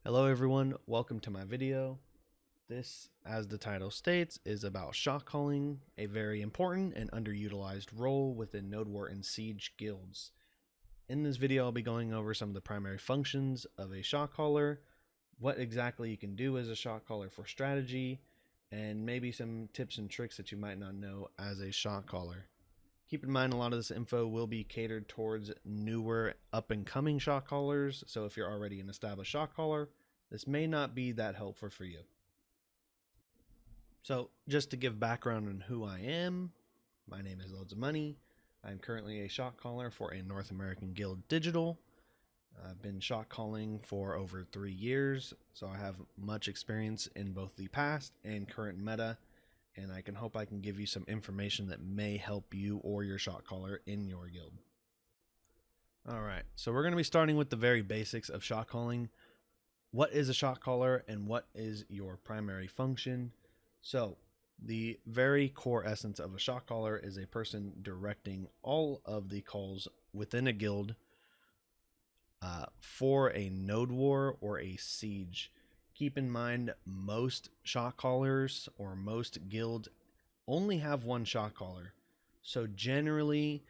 Hello everyone, welcome to my video. This, as the title states, is about shot calling, a very important and underutilized role within Node War and Siege guilds. In this video, I'll be going over some of the primary functions of a shot caller, what exactly you can do as a shot caller for strategy, and maybe some tips and tricks that you might not know as a shot caller. Keep in mind, a lot of this info will be catered towards newer up-and-coming shot callers, so if you're already an established shot caller, this may not be that helpful for you. So, just to give background on who I am, my name is Loads of Money. I'm currently a shot caller for a North American Guild Digital. I've been shot calling for over 3 years, so I have much experience in both the past and current meta, and I hope I can give you some information that may help you or your shot caller in your guild. Alright, so we're going to be starting with the very basics of shot calling. What is a shot caller and what is your primary function? So, the very core essence of a shot caller is a person directing all of the calls within a guild for a node war or a siege. Keep in mind, most shot callers or most guilds only have one shot caller. So generally,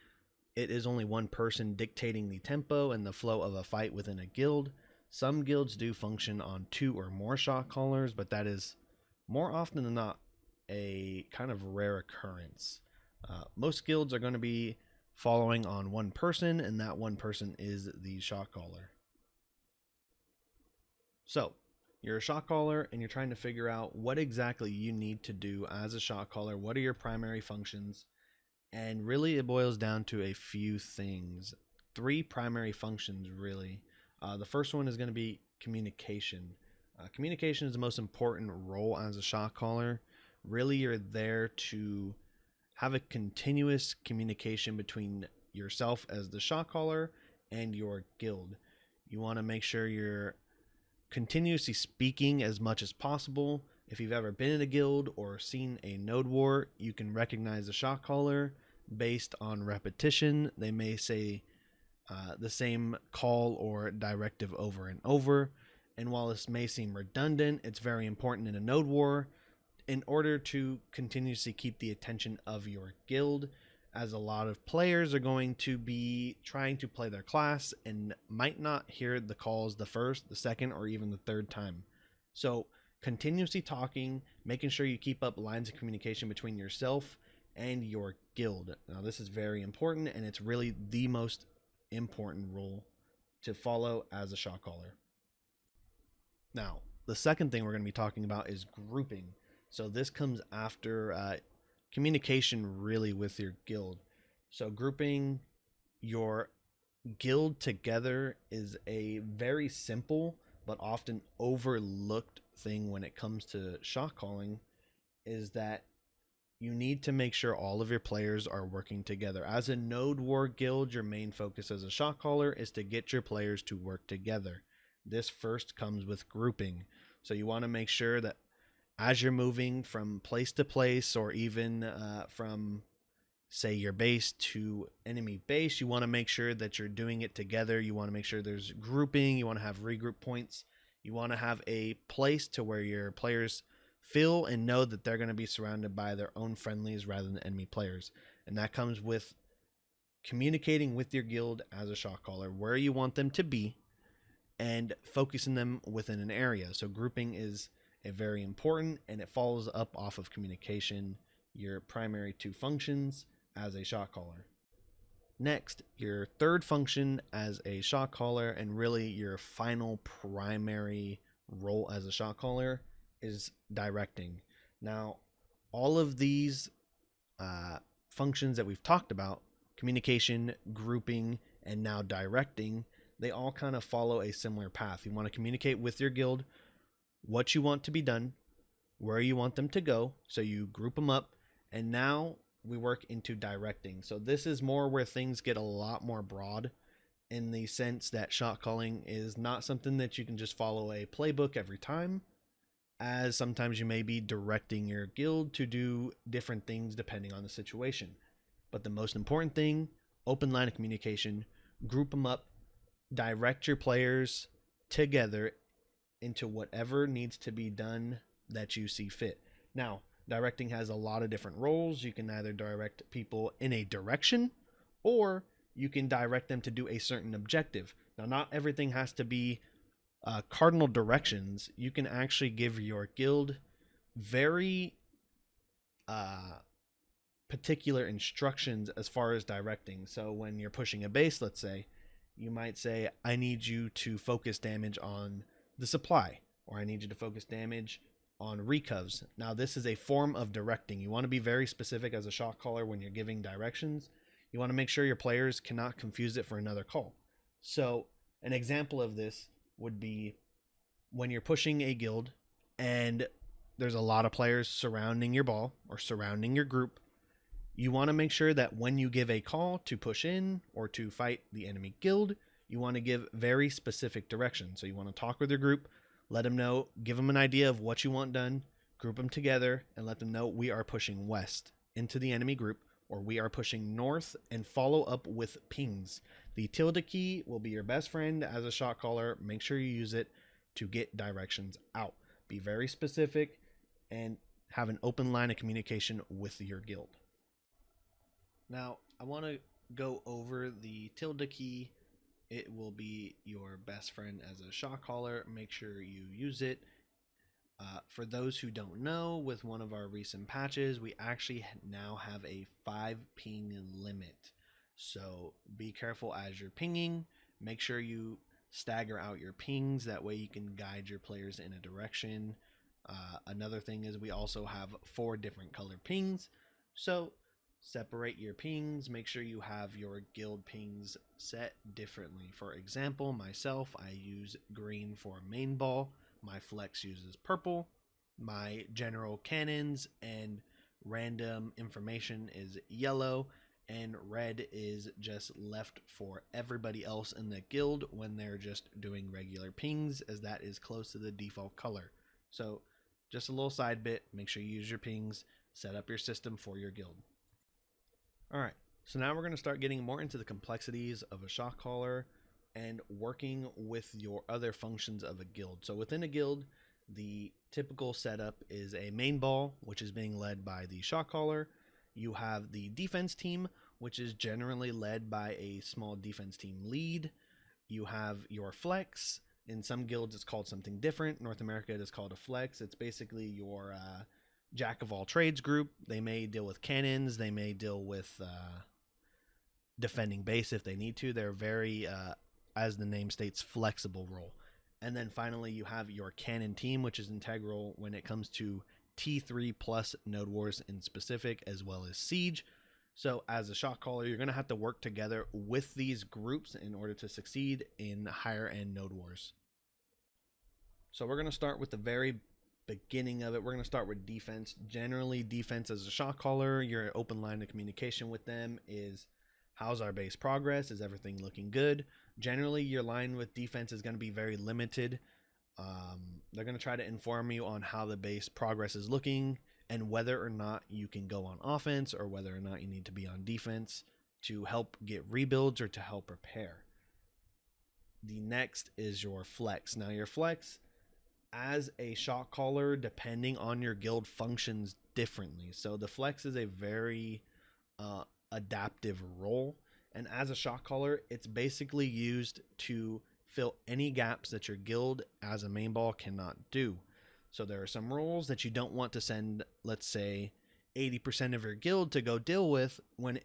it is only one person dictating the tempo and the flow of a fight within a guild. Some guilds do function on 2 or more shot callers, but that is more often than not a kind of rare occurrence. Most guilds are going to be following on one person, and that one person is the shot caller. So, you're a shot caller and you're trying to figure out what exactly you need to do as a shot caller. What are your primary functions? And really, it boils down to a few things. 3 primary functions, really. The first one is going to be communication. Communication is the most important role as a shot caller. Really, you're there to have a continuous communication between yourself as the shot caller and your guild. You want to make sure you're continuously speaking as much as possible. If you've ever been in a guild or seen a node war, you can recognize a shot caller based on repetition. They may say the same call or directive over and over. And while this may seem redundant, it's very important in a node war in order to continuously keep the attention of your guild, as a lot of players are going to be trying to play their class and might not hear the calls the first, the second, or even the third time. So continuously talking, making sure you keep up lines of communication between yourself and your guild. Now this is very important, and it's really the most important rule to follow as a shot caller. Now, the second thing we're going to be talking about is grouping. So this comes after communication really with your guild. So grouping your guild together is a very simple but often overlooked thing when it comes to shot calling, is that you need to make sure all of your players are working together. As a node war guild, your main focus as a shot caller is to get your players to work together. This first comes with grouping. So you want to make sure that as you're moving from place to place, or even from, say, your base to enemy base, you want to make sure that you're doing it together. You want to make sure there's grouping. You want to have regroup points. You want to have a place to where your players feel and know that they're going to be surrounded by their own friendlies rather than enemy players. And that comes with communicating with your guild as a shot caller, where you want them to be, and focusing them within an area. So grouping is a very important, and it follows up off of communication, your primary 2 functions as a shot caller. Next, your third function as a shot caller, and really your final primary role as a shot caller, is directing. Now, all of these functions that we've talked about, communication, grouping, and now directing, they all kind of follow a similar path. You want to communicate with your guild what you want to be done, where you want them to go, so you group them up, and now we work into directing. So this is more where things get a lot more broad, in the sense that shot calling is not something that you can just follow a playbook every time, as sometimes you may be directing your guild to do different things depending on the situation. But the most important thing, open line of communication, group them up, direct your players together into whatever needs to be done that you see fit. Now, directing has a lot of different roles. You can either direct people in a direction, or you can direct them to do a certain objective. Now, not everything has to be cardinal directions. You can actually give your guild very particular instructions as far as directing. So when you're pushing a base, let's say, you might say, I need you to focus damage on the supply, or I need you to focus damage on recovs. Now, this is a form of directing. You want to be very specific as a shot caller when you're giving directions. You want to make sure your players cannot confuse it for another call. So an example of this would be when you're pushing a guild and there's a lot of players surrounding your ball or surrounding your group. You want to make sure that when you give a call to push in or to fight the enemy guild, you want to give very specific directions. So you want to talk with your group, let them know, give them an idea of what you want done, group them together, and let them know we are pushing west into the enemy group, or we are pushing north, and follow up with pings. The tilde key will be your best friend as a shot caller. Make sure you use it to get directions out. Be very specific and have an open line of communication with your guild. Now, I want to go over the tilde key. It will be your best friend as a shot caller. Make sure you use it. For those who don't know, with one of our recent patches, we actually now have a 5 ping limit. So be careful as you're pinging. Make sure you stagger out your pings. That way you can guide your players in a direction. Another thing is we also have 4 different color pings. So separate your pings. Make sure you have your guild pings set differently. For example, myself, I use green for main ball. My flex uses purple. My general cannons and random information is yellow. And red is just left for everybody else in the guild when they're just doing regular pings, as that is close to the default color. So just a little side bit, make sure you use your pings, set up your system for your guild. All right, so now we're going to start getting more into the complexities of a shot caller and working with your other functions of a guild. So within a guild, the typical setup is a main ball, which is being led by the shot caller. You have the defense team, which is generally led by a small defense team lead. You have your flex. In some guilds, it's called something different. North America, it is called a flex. It's basically your jack of all trades group. They may deal with cannons. They may deal with defending base if they need to. They're very, as the name states, flexible role. And then finally, you have your cannon team, which is integral when it comes to T3 plus Node Wars in specific, as well as Siege. So as a shot caller, you're going to have to work together with these groups in order to succeed in higher end Node Wars. So we're going to start with the very beginning of it. We're going to start with defense. Generally, defense as a shot caller, your open line of communication with them is, how's our base progress? Is everything looking good? Generally, your line with defense is going to be very limited. They're going to try to inform you on how the base progress is looking and whether or not you can go on offense or whether or not you need to be on defense to help get rebuilds or to help repair. The next is your flex. Now, your flex as a shot caller, depending on your guild, functions differently. So the flex is a very adaptive role. And as a shot caller, it's basically used to fill any gaps that your guild as a main ball cannot do. So there are some roles that you don't want to send, let's say, 80% of your guild to go deal with when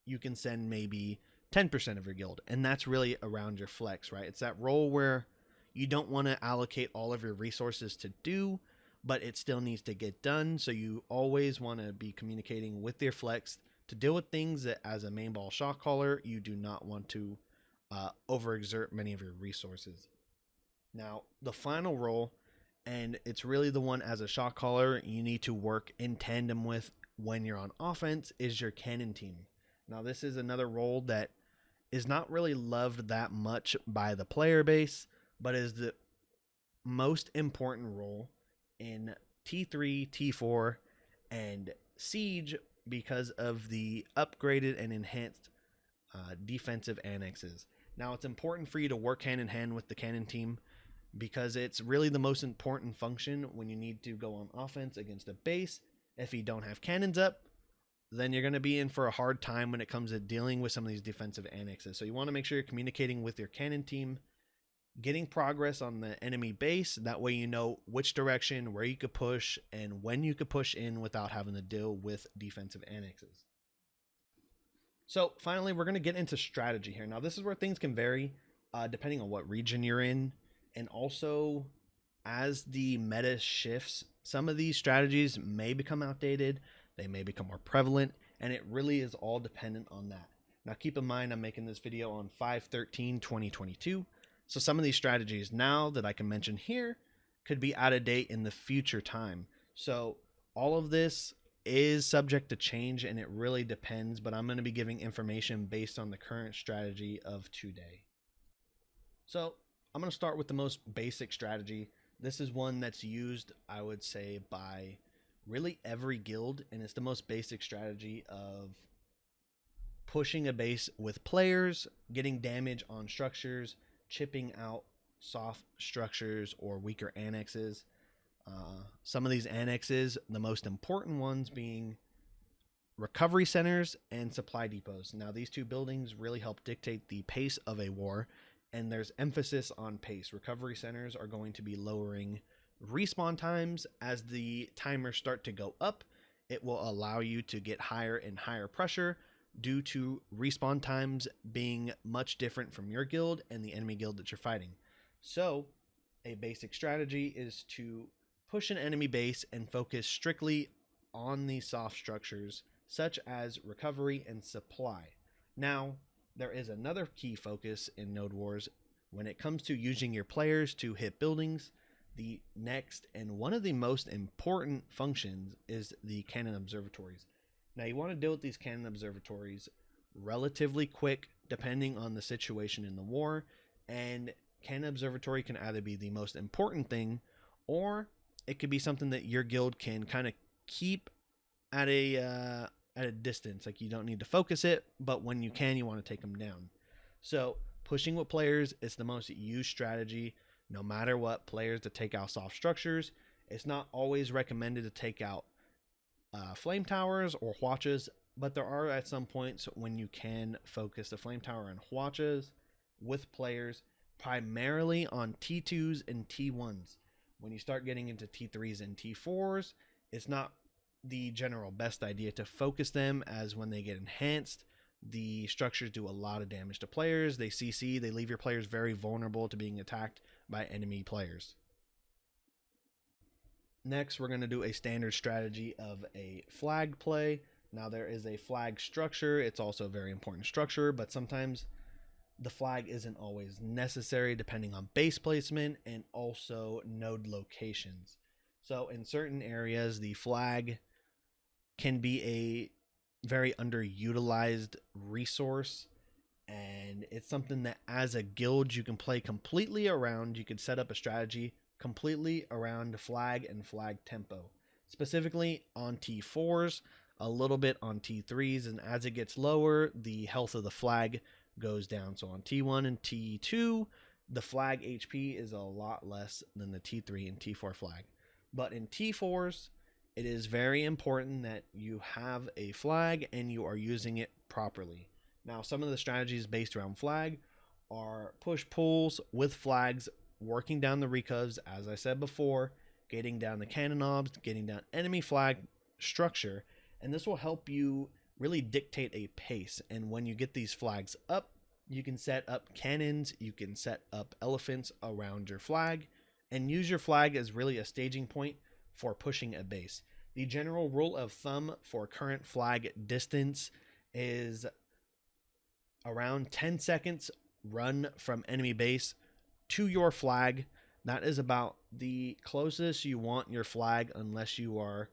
you can send maybe 10% of your guild. And that's really around your flex, right? It's that role where you don't want to allocate all of your resources to do, but it still needs to get done. So you always want to be communicating with your flex to deal with things that as a main ball shot caller, you do not want to overexert many of your resources. Now, the final role, and it's really the one as a shot caller you need to work in tandem with when you're on offense, is your cannon team. Now, this is another role that is not really loved that much by the player base, but is the most important role in T3, T4, and Siege because of the upgraded and enhanced defensive annexes. Now, it's important for you to work hand in hand with the cannon team because it's really the most important function when you need to go on offense against a base. If you don't have cannons up, then you're going to be in for a hard time when it comes to dealing with some of these defensive annexes. So you want to make sure you're communicating with your cannon team, getting progress on the enemy base. That way you know which direction, where you could push, and when you could push in without having to deal with defensive annexes. So finally, we're going to get into strategy here. Now, this is where things can vary depending on what region you're in. And also, as the meta shifts, some of these strategies may become outdated. They may become more prevalent, and it really is all dependent on that. Now, keep in mind, I'm making this video on 5/13/2022. So some of these strategies now that I can mention here could be out of date in the future time. So all of this is subject to change, and it really depends, but I'm going to be giving information based on the current strategy of today. So I'm going to start with the most basic strategy. This is one that's used, I would say, by really every guild, and it's the most basic strategy of pushing a base with players, getting damage on structures, chipping out soft structures or weaker annexes. Some of these annexes, the most important ones being recovery centers and supply depots. Now, these two buildings really help dictate the pace of a war, and there's emphasis on pace. Recovery centers are going to be lowering respawn times. As the timers start to go up, it will allow you to get higher and higher pressure due to respawn times being much different from your guild and the enemy guild that you're fighting. So a basic strategy is to push an enemy base and focus strictly on the soft structures such as recovery and supply. Now, there is another key focus in Node Wars when it comes to using your players to hit buildings. The next and one of the most important functions is the cannon observatories. Now, you want to deal with these cannon observatories relatively quick depending on the situation in the war, and cannon observatory can either be the most important thing, or it could be something that your guild can kind of keep at a distance. Like, you don't need to focus it, but when you can, you want to take them down. So pushing with players is the most used strategy, no matter what. Players to take out soft structures. It's not always recommended to take out flame towers or hwachas, but there are at some points when you can focus the flame tower and hwachas with players, primarily on T2s and T1s. When you start getting into T3s and T4s, it's not the general best idea to focus them, as when they get enhanced, the structures do a lot of damage to players. They CC, they leave your players very vulnerable to being attacked by enemy players. Next, we're going to do a standard strategy of a flag play. Now, there is a flag structure. It's also a very important structure, but sometimes the flag isn't always necessary depending on base placement and also node locations. So in certain areas, the flag can be a very underutilized resource, and it's something that as a guild you can play completely around. You could set up a strategy completely around flag and flag tempo, specifically on T4s, a little bit on T3s, and as it gets lower, the health of the flag goes down. So on T1 and T2, the flag HP is a lot less than the T3 and T4 flag. But in T4s, it is very important that you have a flag and you are using it properly. Now, some of the strategies based around flag are push pulls with flags, working down the recovs, as I said before, getting down the cannon knobs, getting down enemy flag structure, and this will help you really dictate a pace. And when you get these flags up, you can set up cannons, you can set up elephants around your flag, and use your flag as really a staging point for pushing a base. The general rule of thumb for current flag distance is around 10 seconds run from enemy base to your flag. That is about the closest you want your flag, unless you are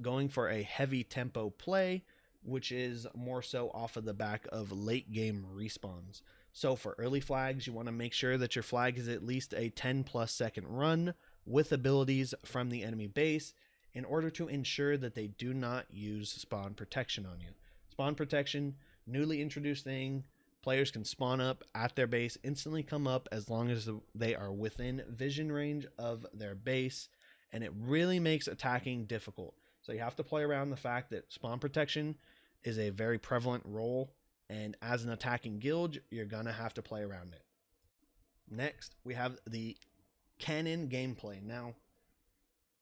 going for a heavy tempo play, which is more so off of the back of late game respawns. So for early flags, you want to make sure that your flag is at least a 10+ second run with abilities from the enemy base, in order to ensure that they do not use spawn protection on you. Spawn protection, newly introduced thing. Players can spawn up at their base, instantly come up as long as they are within vision range of their base, and it really makes attacking difficult. So you have to play around the fact that spawn protection is a very prevalent role, and as an attacking guild, you're gonna have to play around it. Next, we have the cannon gameplay. Now,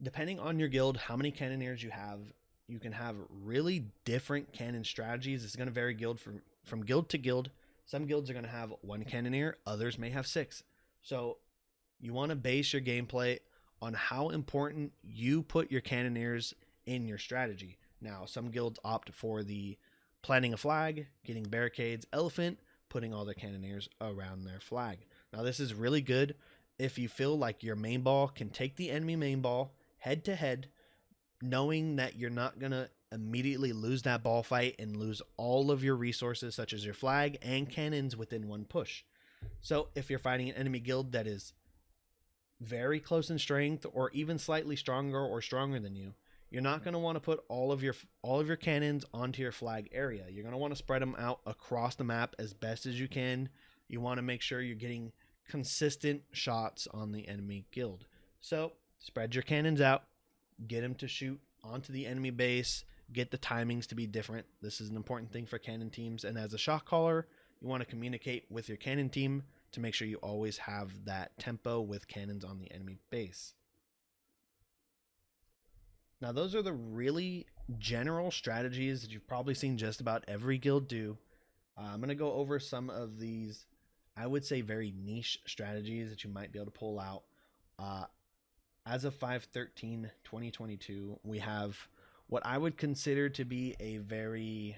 depending on your guild, how many cannoneers you can have really different cannon strategies. It's going to vary from guild to guild. Some guilds are going to have one cannoneer, others may have 6. So you want to base your gameplay on how important you put your cannoneers in your strategy. Now, some guilds opt for the planting a flag, getting barricades, elephant, putting all their cannoneers around their flag. Now, this is really good if you feel like your main ball can take the enemy main ball head to head, knowing that you're not going to immediately lose that ball fight and lose all of your resources, such as your flag and cannons, within one push. So if you're fighting an enemy guild that is very close in strength or even slightly stronger or stronger than you, you're not going to want to put all of your cannons onto your flag area. You're going to want to spread them out across the map as best as you can. You want to make sure you're getting consistent shots on the enemy guild. So spread your cannons out, get them to shoot onto the enemy base, get the timings to be different. This is an important thing for cannon teams. And as a shot caller, you want to communicate with your cannon team to make sure you always have that tempo with cannons on the enemy base. Now, those are the really general strategies that you've probably seen just about every guild do. I'm going to go over some of these, I would say, very niche strategies that you might be able to pull out. As of 5/13/2022, we have what I would consider to be a very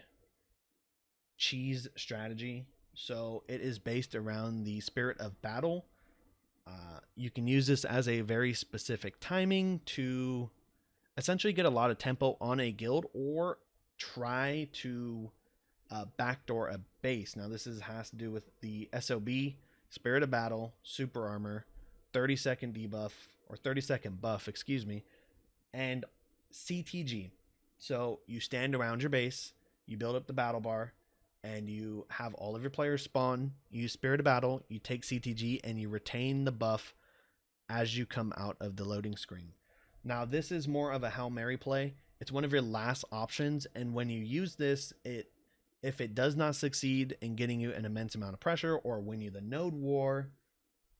cheese strategy. So it is based around the Spirit of Battle. You can use this as a very specific timing to essentially get a lot of tempo on a guild or try to backdoor a base. Now this has to do with the SOB, Spirit of Battle, Super Armor, 30-second debuff, or 30-second buff, excuse me, and CTG. So you stand around your base, you build up the battle bar, and you have all of your players spawn, you use Spirit of Battle, you take CTG, and you retain the buff as you come out of the loading screen. Now, this is more of a Hail Mary play. It's one of your last options, and when you use this, if it does not succeed in getting you an immense amount of pressure or win you the node war,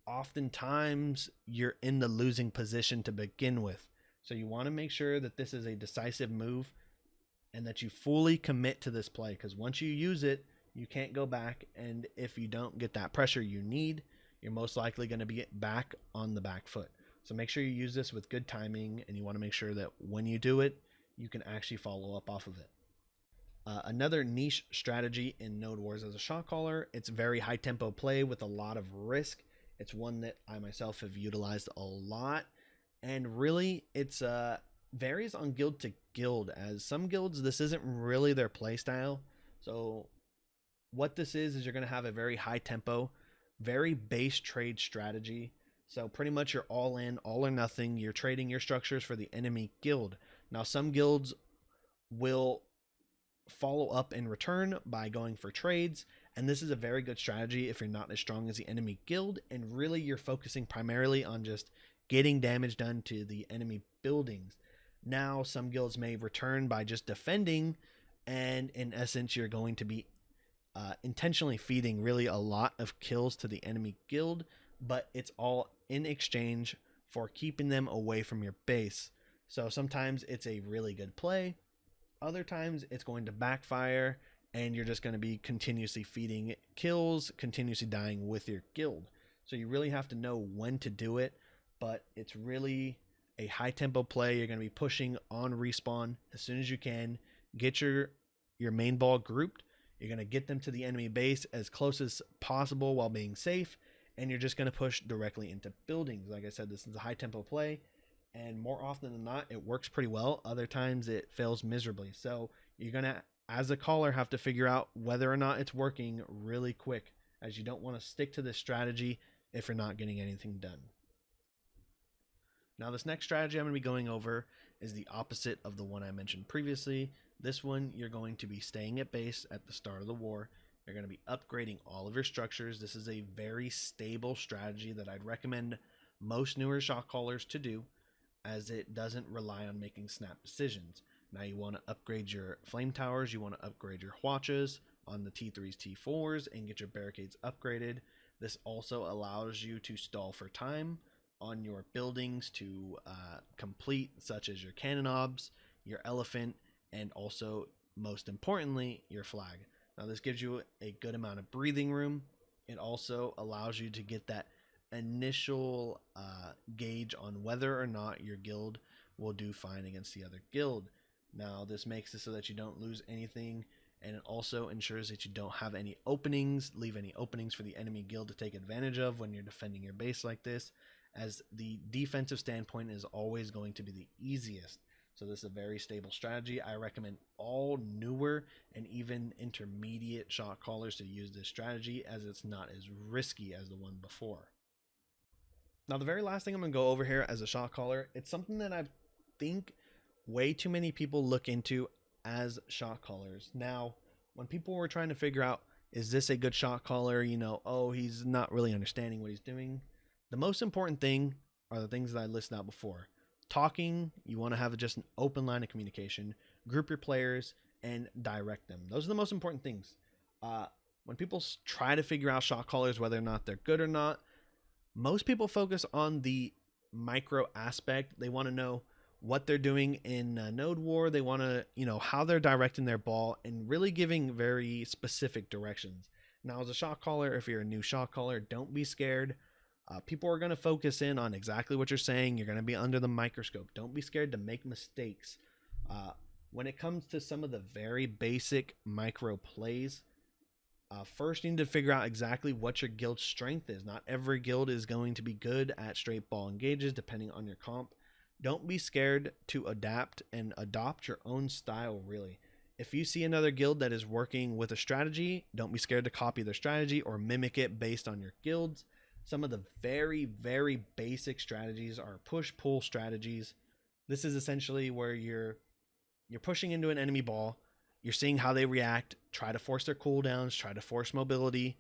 oftentimes you're in the losing position to begin with. So you want to make sure that this is a decisive move and that you fully commit to this play, because once you use it, you can't go back, and if you don't get that pressure you need, you're most likely going to be back on the back foot. So make sure you use this with good timing, and you want to make sure that when you do it, you can actually follow up off of it. Another niche strategy in Node Wars as a shot caller, it's very high tempo play with a lot of risk. It's one that I myself have utilized a lot, and really it's varies on guild to guild, as some guilds this isn't really their play style. So what this is you're going to have a very high tempo, very base trade strategy. So pretty much you're all in, all or nothing. You're trading your structures for the enemy guild. Now some guilds will follow up in return by going for trades, and this is a very good strategy if you're not as strong as the enemy guild, and really you're focusing primarily on just getting damage done to the enemy buildings. Now some guilds may return by just defending, and in essence you're going to be intentionally feeding really a lot of kills to the enemy guild, but it's all in exchange for keeping them away from your base. So sometimes it's a really good play, other times it's going to backfire, and you're just going to be continuously feeding kills, continuously dying with your guild. So you really have to know when to do it, but it's really a high tempo play. You're going to be pushing on respawn as soon as you can. Get your main ball grouped. You're going to get them to the enemy base as close as possible while being safe, and you're just going to push directly into buildings. Like I said, this is a high tempo play, and more often than not it works pretty well. Other times it fails miserably. So you're going to, as a caller, have to figure out whether or not it's working really quick, as you don't want to stick to this strategy if you're not getting anything done. Now this next strategy I'm going to be going over is the opposite of the one I mentioned previously. This one, you're going to be staying at base at the start of the war. You're going to be upgrading all of your structures. This is a very stable strategy that I'd recommend most newer shot callers to do, as it doesn't rely on making snap decisions. Now you want to upgrade your flame towers, you want to upgrade your Hwachas on the T3s, T4s, and get your barricades upgraded. This also allows you to stall for time on your buildings to complete, such as your cannon obs, your elephant, and also, most importantly, your flag. Now this gives you a good amount of breathing room. It also allows you to get that initial gauge on whether or not your guild will do fine against the other guild. Now this makes it so that you don't lose anything, and it also ensures that you don't have any openings, leave any openings for the enemy guild to take advantage of when you're defending your base like this, as the defensive standpoint is always going to be the easiest. So this is a very stable strategy. I recommend all newer and even intermediate shot callers to use this strategy, as it's not as risky as the one before. Now the very last thing I'm going to go over here as a shot caller, it's something that I think way too many people look into as shot callers. Now, when people were trying to figure out, is this a good shot caller? You know, oh, he's not really understanding what he's doing. The most important thing are the things that I listed out before. Talking, you want to have just an open line of communication, group your players, and direct them. Those are the most important things. When people try to figure out shot callers, whether or not they're good or not, most people focus on the micro aspect. They want to know what they're doing in Node War. They want to, how they're directing their ball and really giving very specific directions. Now, as a shot caller, if you're a new shot caller, don't be scared. People are going to focus in on exactly what you're saying. You're going to be under the microscope. Don't be scared to make mistakes. When it comes to some of the very basic micro plays, first you need to figure out exactly what your guild's strength is. Not every guild is going to be good at straight ball engages, depending on your comp. Don't be scared to adapt and adopt your own style, really. If you see another guild that is working with a strategy, don't be scared to copy their strategy or mimic it based on your guilds. Some of the very, very basic strategies are push-pull strategies. This is essentially where you're pushing into an enemy ball, you're seeing how they react, try to force their cooldowns, try to force mobility,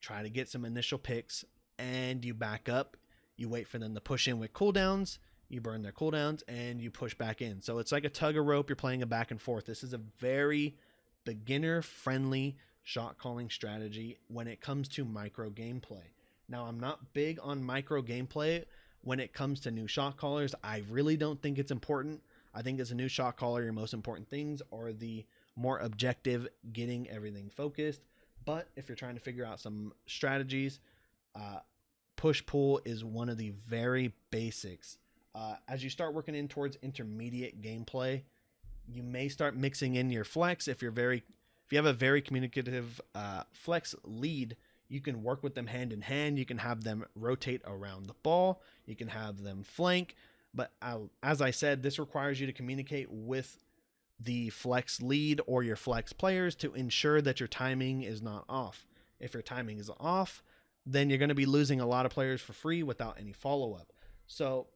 try to get some initial picks, and you back up. You wait for them to push in with cooldowns, you burn their cooldowns, and you push back in. So it's like a tug of rope. You're playing a back and forth. This is a very beginner-friendly shot calling strategy when it comes to micro gameplay. Now, I'm not big on micro gameplay when it comes to new shot callers. I really don't think it's important. I think as a new shot caller, your most important things are the more objective, getting everything focused. But if you're trying to figure out some strategies, push-pull is one of the very basics. As you start working in towards intermediate gameplay, you may start mixing in your flex. If you have a very communicative flex lead, you can work with them hand in hand. You can have them rotate around the ball. You can have them flank. But as I said, this requires you to communicate with the flex lead or your flex players to ensure that your timing is not off. If your timing is off, then you're going to be losing a lot of players for free without any follow-up. So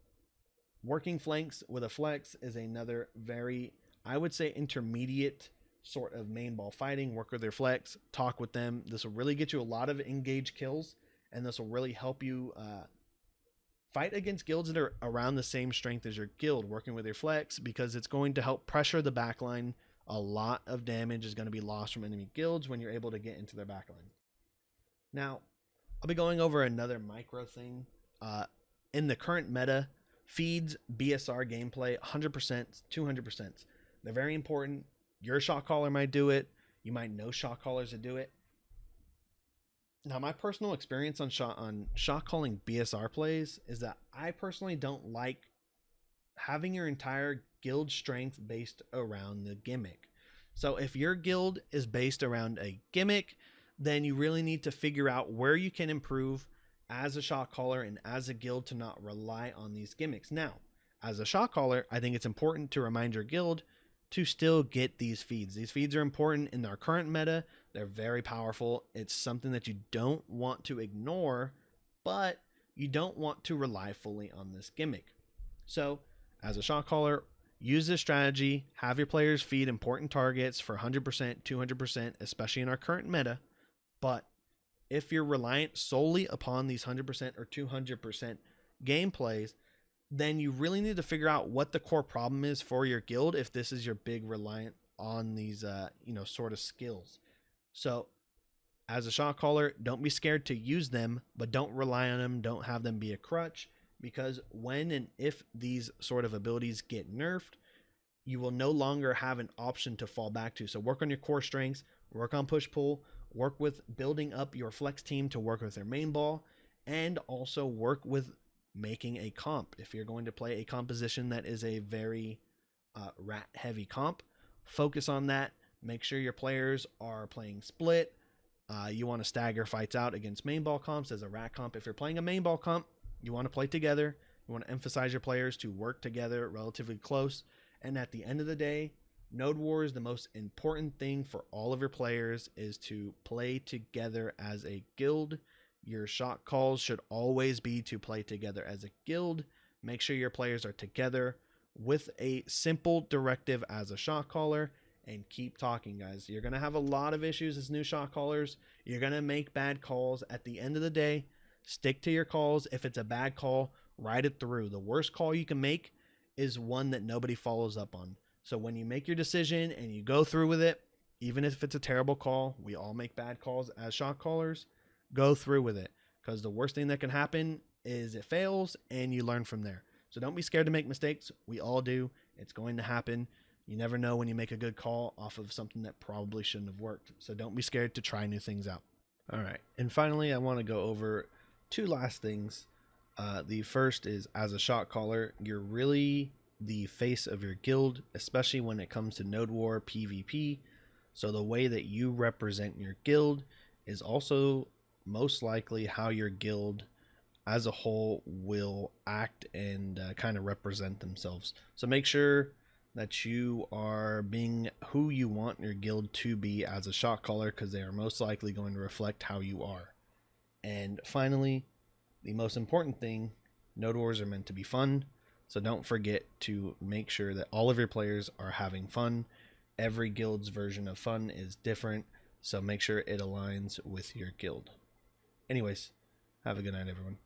working flanks with a flex is another very, I would say, intermediate sort of main ball fighting. Work with their flex, talk with them. This will really get you a lot of engaged kills, and this will really help you fight against guilds that are around the same strength as your guild, working with your flex, because it's going to help pressure the backline. A lot of damage is going to be lost from enemy guilds when you're able to get into their backline. Now, I'll be going over another micro thing. In the current meta, feeds, BSR gameplay, 100%, 200%. They're very important. Your shot caller might do it. You might know shot callers that do it. Now, my personal experience on shot calling BSR plays is that I personally don't like having your entire guild strength based around the gimmick. So if your guild is based around a gimmick, then you really need to figure out where you can improve as a shot caller and as a guild to not rely on these gimmicks. Now, as a shot caller, I think it's important to remind your guild to still get these feeds. These feeds are important in our current meta. They're very powerful. It's something that you don't want to ignore, but you don't want to rely fully on this gimmick. So as a shot caller, Use this strategy, have your players feed important targets for 100%, 200%, especially in our current meta. But if you're reliant solely upon these 100% or 200% gameplays, then you really need to figure out what the core problem is for your guild if this is your big reliant on these sort of skills. So as a shot caller, don't be scared to use them, but don't rely on them. Don't have them be a crutch, because when and if these sort of abilities get nerfed, you will no longer have an option to fall back to. So work on your core strengths, work on push pull, work with building up your flex team to work with their main ball, and also work with making a comp. If you're going to play a composition that is a very rat heavy comp, focus on that. Make sure your players are playing split. You want to stagger fights out against main ball comps as a rat comp. If you're playing a main ball comp, you want to play together. You want to emphasize your players to work together relatively close. And at the end of the day, Node Wars, the most important thing for all of your players is to play together as a guild. Your shot calls should always be to play together as a guild. Make sure your players are together with a simple directive as a shot caller, and keep talking, guys. You're going to have a lot of issues as new shot callers. You're going to make bad calls. At the end of the day, stick to your calls. If it's a bad call, ride it through. The worst call you can make is one that nobody follows up on. So when you make your decision and you go through with it, even if it's a terrible call, we all make bad calls as shot callers, go through with it, because the worst thing that can happen is it fails and you learn from there. So don't be scared to make mistakes. We all do. It's going to happen. You never know when you make a good call off of something that probably shouldn't have worked. So don't be scared to try new things out. All right. And finally, I want to go over two last things. The first is, as a shot caller, you're really the face of your guild, especially when it comes to Node War PvP. So the way that you represent your guild is also most likely how your guild as a whole will act and kind of represent themselves. So make sure that you are being who you want your guild to be as a shot caller, because they are most likely going to reflect how you are. And finally, the most important thing, Node Wars are meant to be fun. So don't forget to make sure that all of your players are having fun. Every guild's version of fun is different, so make sure it aligns with your guild. Anyways, have a good night, everyone.